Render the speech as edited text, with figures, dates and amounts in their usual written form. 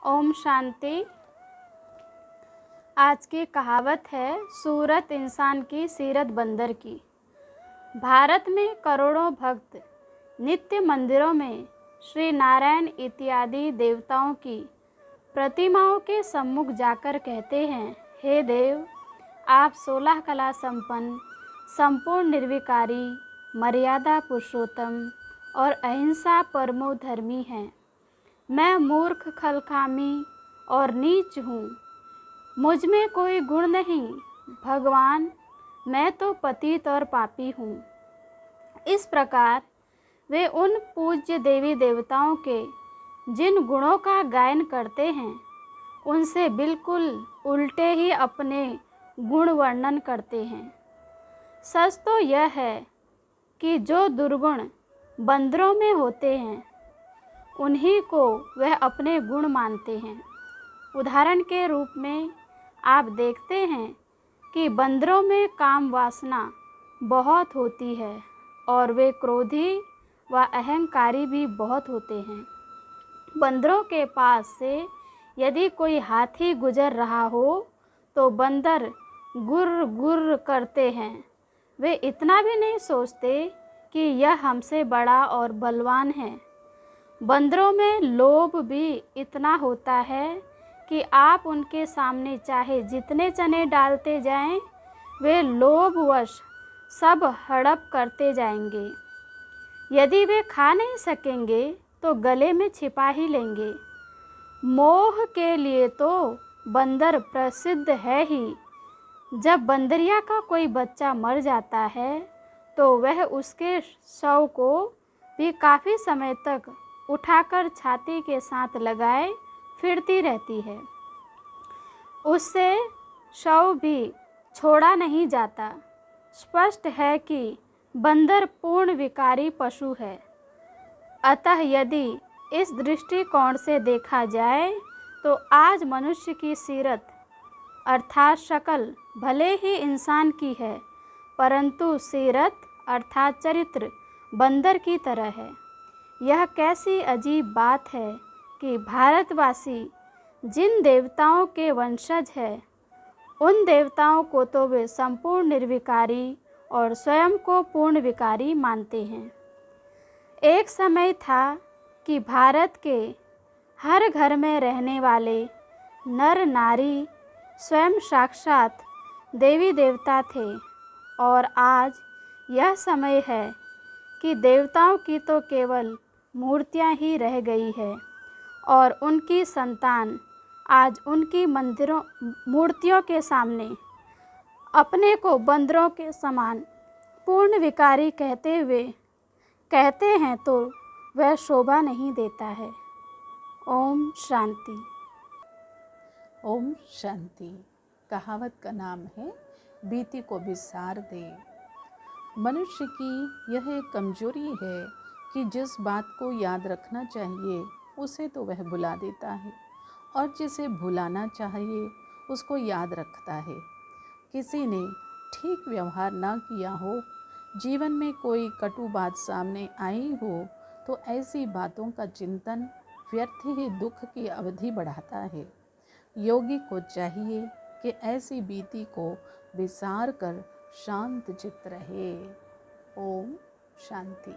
ओम शांति। आज की कहावत है, सूरत इंसान की सीरत बंदर की। भारत में करोड़ों भक्त नित्य मंदिरों में श्री नारायण इत्यादि देवताओं की प्रतिमाओं के सम्मुख जाकर कहते हैं, हे देव, आप 16 कला संपन्न, संपूर्ण निर्विकारी, मर्यादा पुरुषोत्तम और अहिंसा परमो धर्मी हैं। मैं मूर्ख, खलखामी और नीच हूँ। मुझ में कोई गुण नहीं भगवान, मैं तो पतित और पापी हूँ। इस प्रकार वे उन पूज्य देवी देवताओं के जिन गुणों का गायन करते हैं, उनसे बिल्कुल उल्टे ही अपने गुण वर्णन करते हैं। सच तो यह है कि जो दुर्गुण बंदरों में होते हैं, उन्हीं को वह अपने गुण मानते हैं। उदाहरण के रूप में आप देखते हैं कि बंदरों में काम वासना बहुत होती है और वे क्रोधी व अहंकारी भी बहुत होते हैं। बंदरों के पास से यदि कोई हाथी गुजर रहा हो तो बंदर गुर्र गुर्र करते हैं। वे इतना भी नहीं सोचते कि यह हमसे बड़ा और बलवान है। बंदरों में लोभ भी इतना होता है कि आप उनके सामने चाहे जितने चने डालते जाएं, वे लोभवश सब हड़प करते जाएंगे। यदि वे खा नहीं सकेंगे तो गले में छिपा ही लेंगे। मोह के लिए तो बंदर प्रसिद्ध है ही। जब बंदरिया का कोई बच्चा मर जाता है तो वह उसके शव को भी काफ़ी समय तक उठाकर छाती के साथ लगाए फिरती रहती है। उससे शव भी छोड़ा नहीं जाता। स्पष्ट है कि बंदर पूर्ण विकारी पशु है। अतः यदि इस दृष्टिकोण से देखा जाए तो आज मनुष्य की सीरत अर्थात शक्ल भले ही इंसान की है, परंतु सीरत अर्थात चरित्र बंदर की तरह है। यह कैसी अजीब बात है कि भारतवासी जिन देवताओं के वंशज हैं, उन देवताओं को तो वे संपूर्ण निर्विकारी और स्वयं को पूर्ण विकारी मानते हैं। एक समय था कि भारत के हर घर में रहने वाले नर नारी स्वयं साक्षात देवी देवता थे, और आज यह समय है कि देवताओं की तो केवल मूर्तियां ही रह गई है और उनकी संतान आज उनकी मूर्तियों के सामने अपने को बंदरों के समान पूर्ण विकारी कहते हैं तो वह शोभा नहीं देता है। ओम शांति। ओम शांति। कहावत का नाम है, बीती को बिसार दे। मनुष्य की यह एक कमजोरी है कि जिस बात को याद रखना चाहिए उसे तो वह भुला देता है, और जिसे भुलाना चाहिए उसको याद रखता है। किसी ने ठीक व्यवहार ना किया हो, जीवन में कोई कटु बात सामने आई हो, तो ऐसी बातों का चिंतन व्यर्थ ही दुख की अवधि बढ़ाता है। योगी को चाहिए कि ऐसी बीती को विसार कर शांत चित्त रहे। ओम शांति।